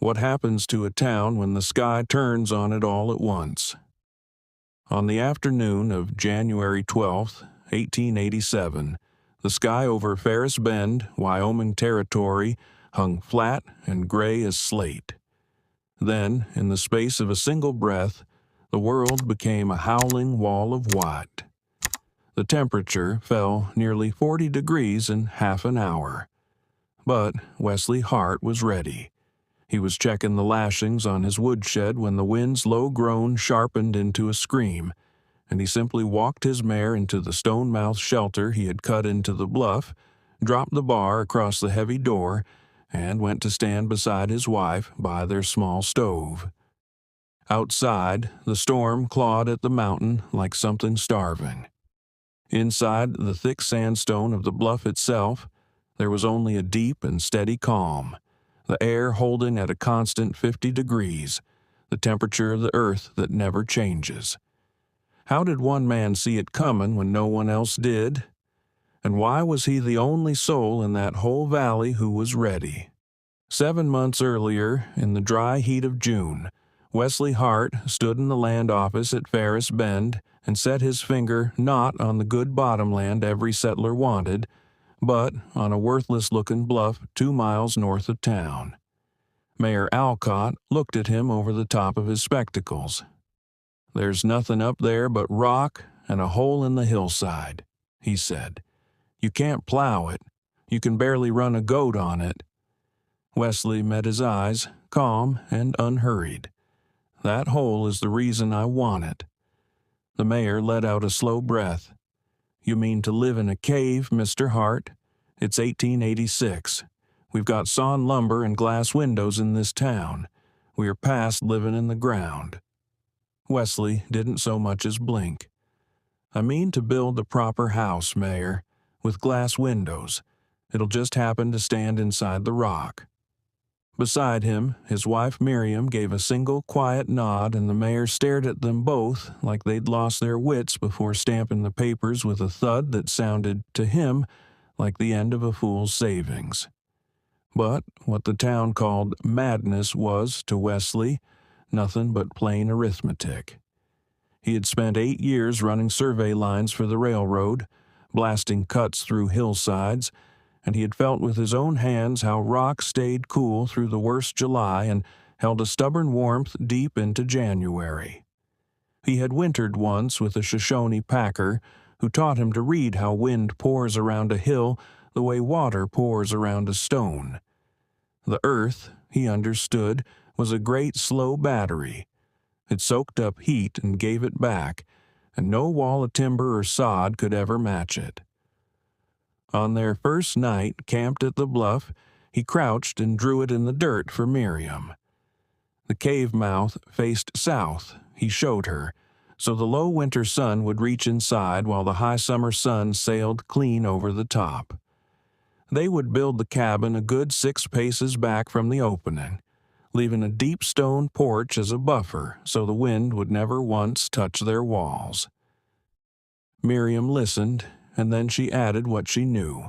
What happens to a town when the sky turns on it all at once? On the afternoon of January 12th, 1887, the sky over Ferris Bend, Wyoming Territory, hung flat and gray as slate. Then, in the space of a single breath, the world became a howling wall of white. The temperature fell nearly 40 degrees in half an hour. But Wesley Hart was ready. He was checking the lashings on his woodshed when the wind's low groan sharpened into a scream, and he simply walked his mare into the stone-mouthed shelter he had cut into the bluff, dropped the bar across the heavy door, and went to stand beside his wife by their small stove. Outside, the storm clawed at the mountain like something starving. Inside the thick sandstone of the bluff itself, there was only a deep and steady calm, the air holding at a constant 50 degrees, the temperature of the earth that never changes. How did one man see it coming when no one else did? And why was he the only soul in that whole valley who was ready? 7 months earlier, in the dry heat of June, Wesley Hart stood in the land office at Ferris Bend and set his finger not on the good bottomland every settler wanted, but on a worthless-looking bluff 2 miles north of town. Mayor Alcott looked at him over the top of his spectacles. "There's nothing up there but rock and a hole in the hillside," he said. "You can't plow it. You can barely run a goat on it." Wesley met his eyes, calm and unhurried. "That hole is the reason I want it." The mayor let out a slow breath. "You mean to live in a cave, Mr. Hart? It's 1886. We've got sawn lumber and glass windows in this town. We are past living in the ground." Wesley didn't so much as blink. "I mean to build the proper house, Mayor, with glass windows. It'll just happen to stand inside the rock." Beside him, his wife Miriam gave a single quiet nod, and the mayor stared at them both like they'd lost their wits before stamping the papers with a thud that sounded, to him, like the end of a fool's savings. But what the town called madness was, to Wesley, nothing but plain arithmetic. He had spent 8 years running survey lines for the railroad, blasting cuts through hillsides, and he had felt with his own hands how rock stayed cool through the worst July and held a stubborn warmth deep into January. He had wintered once with a Shoshone packer who taught him to read how wind pours around a hill the way water pours around a stone. The earth, he understood, was a great slow battery. It soaked up heat and gave it back, and no wall of timber or sod could ever match it. On their first night, camped at the bluff, he crouched and drew it in the dirt for Miriam. The cave mouth faced south, he showed her, so the low winter sun would reach inside while the high summer sun sailed clean over the top. They would build the cabin a good 6 paces back from the opening, leaving a deep stone porch as a buffer so the wind would never once touch their walls. Miriam listened, and then she added what she knew.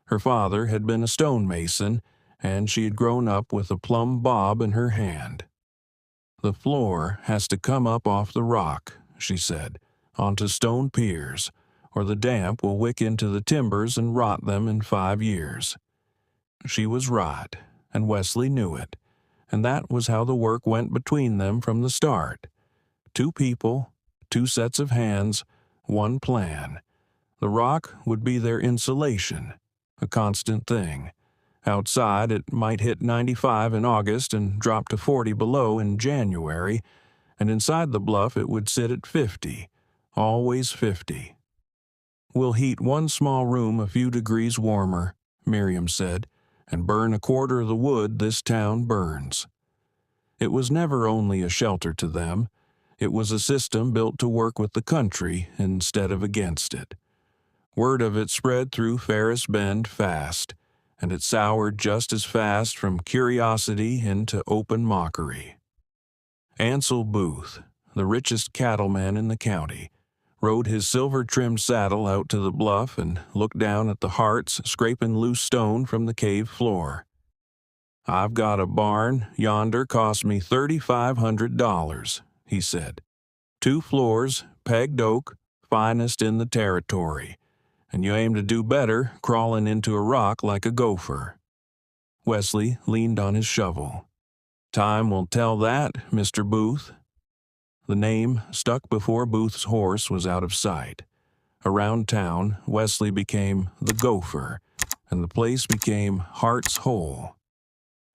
Her father had been a stonemason, and she had grown up with a plumb bob in her hand. "The floor has to come up off the rock," she said, "onto stone piers, or the damp will wick into the timbers and rot them in 5 years." She was right, and Wesley knew it, and that was how the work went between them from the start. 2 people, 2 sets of hands, 1 plan. The rock would be their insulation, a constant thing. Outside, it might hit 95 in August and drop to 40 below in January, and inside the bluff it would sit at 50, always 50. "We'll heat 1 small room a few degrees warmer," Miriam said, "and burn a quarter of the wood this town burns." It was never only a shelter to them. It was a system built to work with the country instead of against it. Word of it spread through Ferris Bend fast, and it soured just as fast from curiosity into open mockery. Ansel Booth, the richest cattleman in the county, rode his silver-trimmed saddle out to the bluff and looked down at the Harts scraping loose stone from the cave floor. "I've got a barn yonder cost me $3,500, he said. 2 floors, pegged oak, finest in the territory, and you aim to do better crawling into a rock like a gopher." Wesley leaned on his shovel. "Time will tell that, Mr. Booth." The name stuck before Booth's horse was out of sight. Around town, Wesley became the Gopher, and the place became Hart's Hole.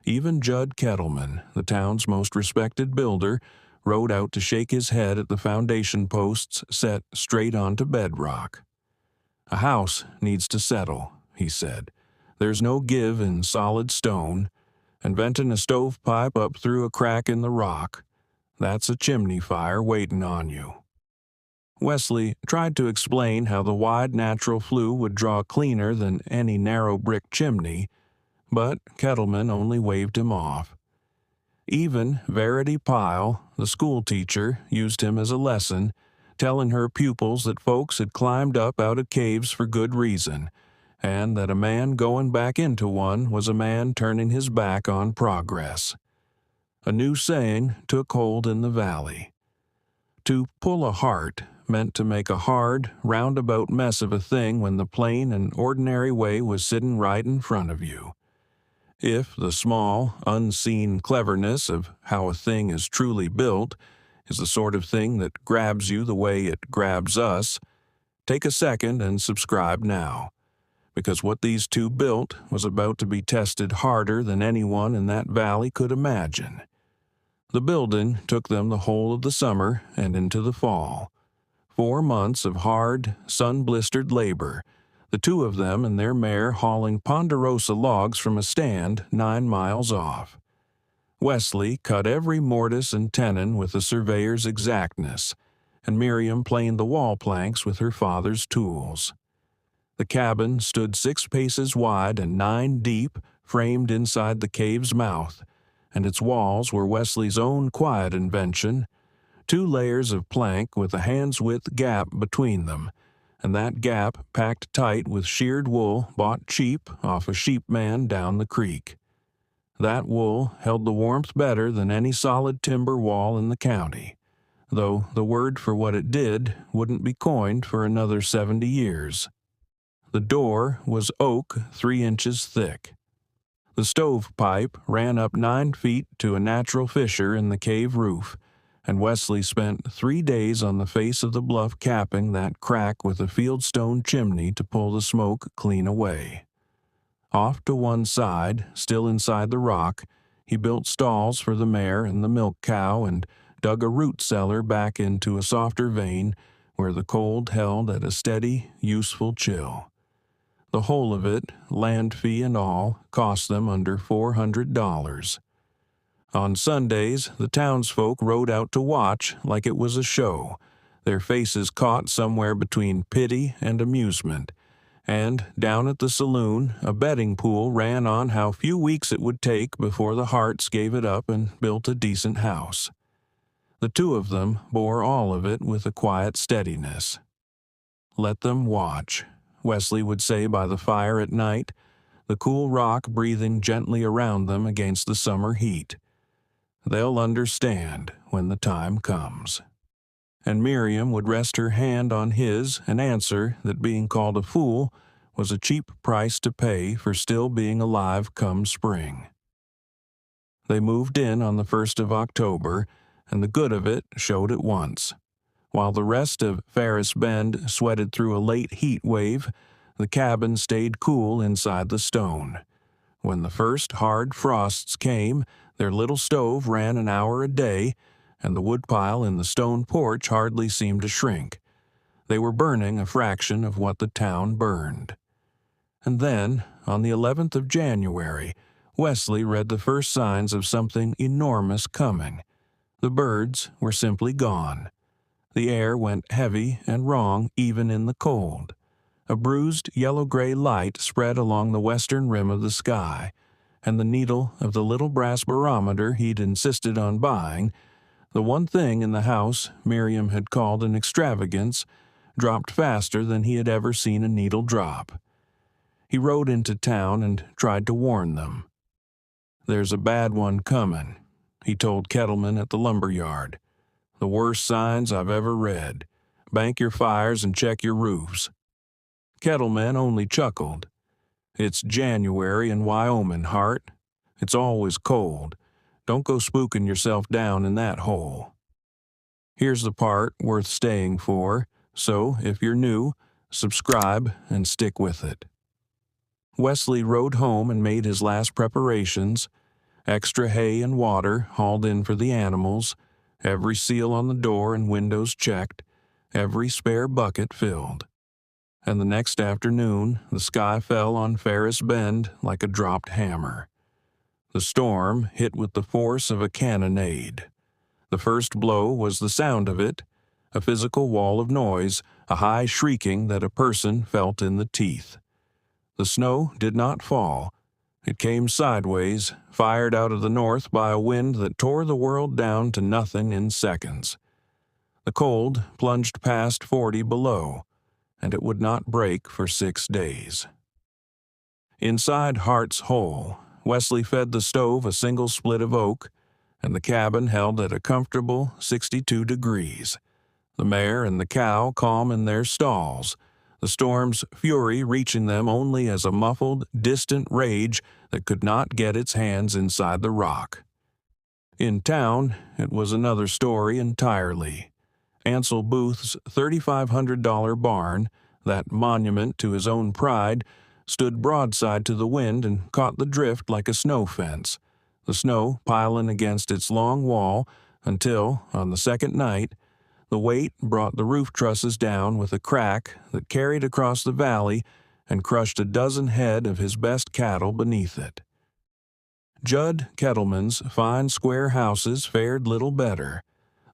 Even Judd Kettleman, the town's most respected builder, rode out to shake his head at the foundation posts set straight onto bedrock. "A house needs to settle," he said. "There's no give in solid stone, and venting a stovepipe up through a crack in the rock, that's a chimney fire waiting on you." Wesley tried to explain how the wide natural flue would draw cleaner than any narrow brick chimney, but Kettleman only waved him off. Even Verity Pyle, the schoolteacher, used him as a lesson, telling her pupils that folks had climbed up out of caves for good reason, and that a man going back into one was a man turning his back on progress. A new saying took hold in the valley. To pull a heart meant to make a hard, roundabout mess of a thing when the plain and ordinary way was sitting right in front of you. If the small, unseen cleverness of how a thing is truly built is the sort of thing that grabs you the way it grabs us, take a second and subscribe now, because what these two built was about to be tested harder than anyone in that valley could imagine. The building took them the whole of the summer and into the fall. 4 months of hard, sun-blistered labor, the two of them and their mare hauling ponderosa logs from a stand 9 miles off. Wesley cut every mortise and tenon with a surveyor's exactness, and Miriam planed the wall planks with her father's tools. The cabin stood 6 paces wide and 9 deep, framed inside the cave's mouth, and its walls were Wesley's own quiet invention, 2 layers of plank with a hand's-width gap between them, and that gap packed tight with sheared wool bought cheap off a sheepman down the creek. That wool held the warmth better than any solid timber wall in the county, though the word for what it did wouldn't be coined for another 70 years. The door was oak 3 inches thick. The stovepipe ran up 9 feet to a natural fissure in the cave roof, and Wesley spent 3 days on the face of the bluff capping that crack with a fieldstone chimney to pull the smoke clean away. Off to one side, still inside the rock, he built stalls for the mare and the milk cow and dug a root cellar back into a softer vein where the cold held at a steady, useful chill. The whole of it, land fee and all, cost them under $400. On Sundays, the townsfolk rode out to watch like it was a show, their faces caught somewhere between pity and amusement, and down at the saloon a betting pool ran on how few weeks it would take before the Harts gave it up and built a decent house. The two of them bore all of it with a quiet steadiness. "Let them watch," Wesley would say by the fire at night, the cool rock breathing gently around them against the summer heat. "They'll understand when the time comes." And Miriam would rest her hand on his and answer that being called a fool was a cheap price to pay for still being alive come spring. They moved in on the 1st of October, and the good of it showed at once. While the rest of Ferris Bend sweated through a late heat wave, the cabin stayed cool inside the stone. When the first hard frosts came, their little stove ran an hour a day, and the woodpile in the stone porch hardly seemed to shrink. They were burning a fraction of what the town burned. And then, on the 11th of January, Wesley read the first signs of something enormous coming. The birds were simply gone. The air went heavy and wrong even in the cold. A bruised yellow-gray light spread along the western rim of the sky, and the needle of the little brass barometer he'd insisted on buying, the one thing in the house Miriam had called an extravagance, dropped faster than he had ever seen a needle drop. He rode into town and tried to warn them. "There's a bad one coming," he told Kettleman at the lumber yard. "The worst signs I've ever read. Bank your fires and check your roofs." Kettleman only chuckled. "It's January in Wyoming, Hart. It's always cold. Don't go spooking yourself down in that hole." Here's the part worth staying for, so if you're new, subscribe and stick with it. Wesley rode home and made his last preparations. Extra hay and water hauled in for the animals, every seal on the door and windows checked, every spare bucket filled. And the next afternoon, the sky fell on Ferris Bend like a dropped hammer. The storm hit with the force of a cannonade. The first blow was the sound of it, a physical wall of noise, a high shrieking that a person felt in the teeth. The snow did not fall. It came sideways, fired out of the north by a wind that tore the world down to nothing in seconds. The cold plunged past 40 below, and it would not break for 6 days. Inside Hart's hole, Wesley fed the stove a single split of oak, and the cabin held at a comfortable 62 degrees. The mare and the cow calm in their stalls, the storm's fury reaching them only as a muffled, distant rage that could not get its hands inside the rock. In town, it was another story entirely. Ansel Booth's $3,500 barn, that monument to his own pride, stood broadside to the wind and caught the drift like a snow fence, the snow piling against its long wall until, on the second night, the weight brought the roof trusses down with a crack that carried across the valley and crushed a dozen head of his best cattle beneath it. Judd Kettleman's fine square houses fared little better.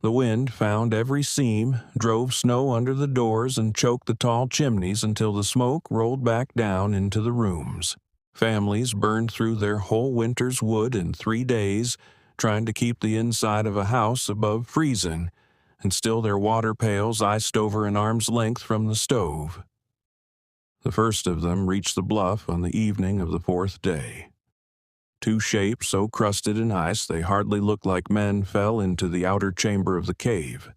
The wind found every seam, drove snow under the doors, and choked the tall chimneys until the smoke rolled back down into the rooms. Families burned through their whole winter's wood in 3 days, trying to keep the inside of a house above freezing, and still their water pails iced over an arm's length from the stove. The first of them reached the bluff on the evening of the 4th day. 2 shapes so crusted in ice they hardly looked like men fell into the outer chamber of the cave.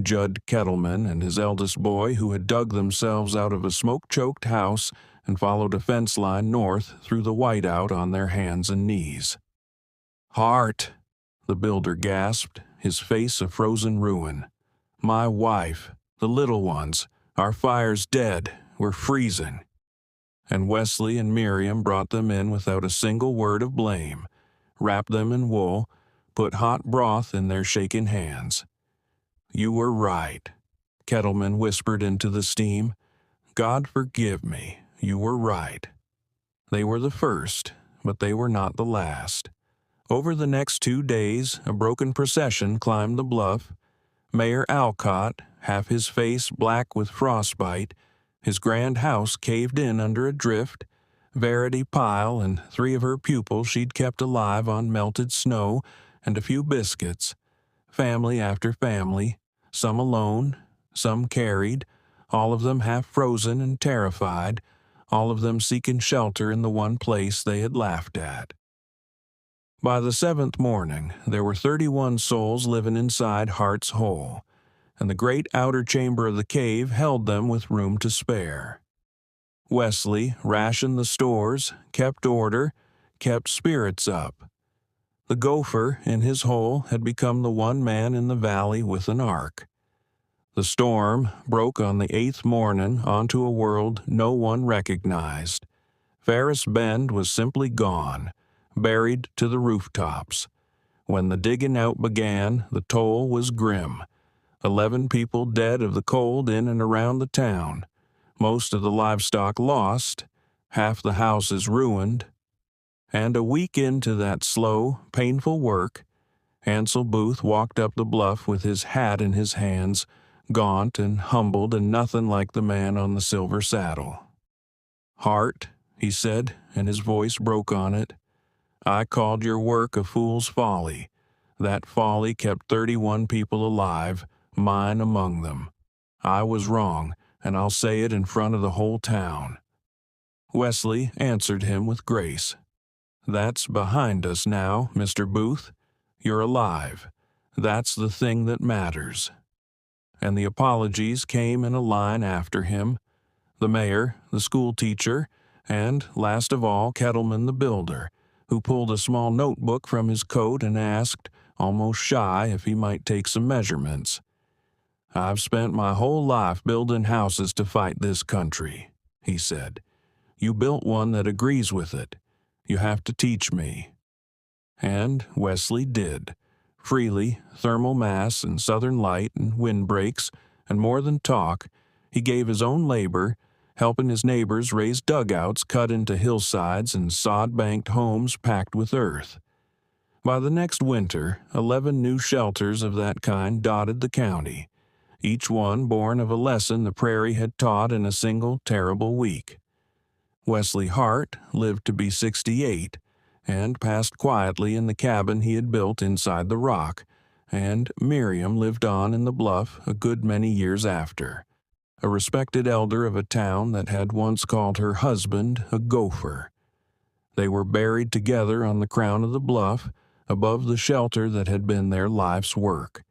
Judd Kettleman and his eldest boy, who had dug themselves out of a smoke-choked house and followed a fence line north through the whiteout on their hands and knees. "Hart," the builder gasped, his face a frozen ruin. "My wife, the little ones, our fire's dead, we're freezing." And Wesley and Miriam brought them in without a single word of blame, wrapped them in wool, put hot broth in their shaking hands. "You were right," Kettleman whispered into the steam. "God forgive me, you were right." They were the first, but they were not the last. Over the next 2 days, a broken procession climbed the bluff. Mayor Alcott, half his face black with frostbite, his grand house caved in under a drift, Verity Pyle and 3 of her pupils she'd kept alive on melted snow and a few biscuits, family after family, some alone, some carried, all of them half frozen and terrified, all of them seeking shelter in the one place they had laughed at. By the 7th morning, there were 31 souls living inside Hart's hole, and the great outer chamber of the cave held them with room to spare. Wesley rationed the stores, kept order, kept spirits up. The gopher in his hole had become the one man in the valley with an ark. The storm broke on the 8th morning onto a world no one recognized. Ferris Bend was simply gone, buried to the rooftops. When the digging out began, the toll was grim. 11 people dead of the cold in and around the town, most of the livestock lost, half the houses ruined. And a week into that slow, painful work, Ansel Booth walked up the bluff with his hat in his hands, gaunt and humbled and nothing like the man on the silver saddle. "Hart," he said, and his voice broke on it, "I called your work a fool's folly. That folly kept 31 people alive, mine among them. I was wrong, and I'll say it in front of the whole town." Wesley answered him with grace. That's behind us now, Mr. Booth. You're alive. That's the thing that matters." And the apologies came in a line after him. The mayor, the school teacher, and, last of all, Kettleman the builder, who pulled a small notebook from his coat and asked, almost shy, if he might take some measurements. "I've spent my whole life building houses to fight this country," he said. "You built one that agrees with it. You have to teach me." And Wesley did. Freely, thermal mass and southern light and windbreaks, and more than talk, he gave his own labor, helping his neighbors raise dugouts cut into hillsides and sod-banked homes packed with earth. By the next winter, 11 new shelters of that kind dotted the county, each one born of a lesson the prairie had taught in a single terrible week. Wesley Hart lived to be 68, and passed quietly in the cabin he had built inside the rock, and Miriam lived on in the bluff a good many years after, a respected elder of a town that had once called her husband a gopher. They were buried together on the crown of the bluff, above the shelter that had been their life's work.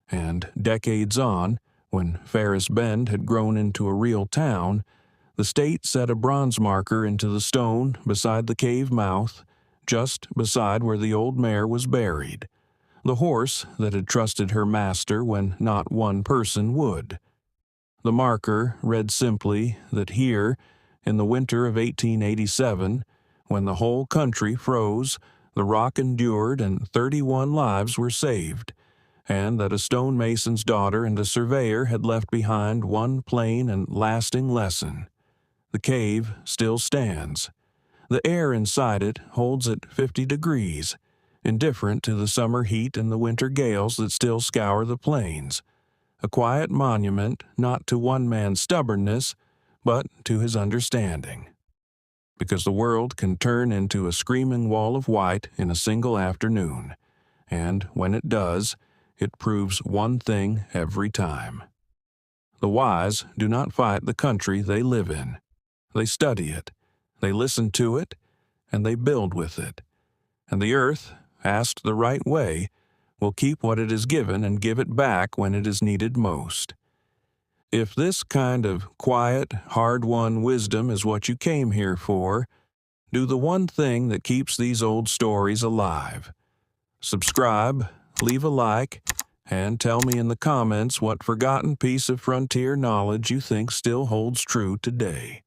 And decades on, when Ferris Bend had grown into a real town, the state set a bronze marker into the stone beside the cave mouth, just beside where the old mare was buried, the horse that had trusted her master when not one person would. The marker read simply that here, in the winter of 1887, when the whole country froze, the rock endured and 31 lives were saved, and that a stonemason's daughter and a surveyor had left behind one plain and lasting lesson. The cave still stands. The air inside it holds at 50 degrees, indifferent to the summer heat and the winter gales that still scour the plains. A quiet monument not to one man's stubbornness, but to his understanding. Because the world can turn into a screaming wall of white in a single afternoon, and when it does, it proves one thing every time. The wise do not fight the country they live in. They study it, they listen to it, and they build with it. And the earth, asked the right way, will keep what it is given and give it back when it is needed most. If this kind of quiet, hard-won wisdom is what you came here for, do the one thing that keeps these old stories alive. Subscribe, leave a like, and tell me in the comments what forgotten piece of frontier knowledge you think still holds true today.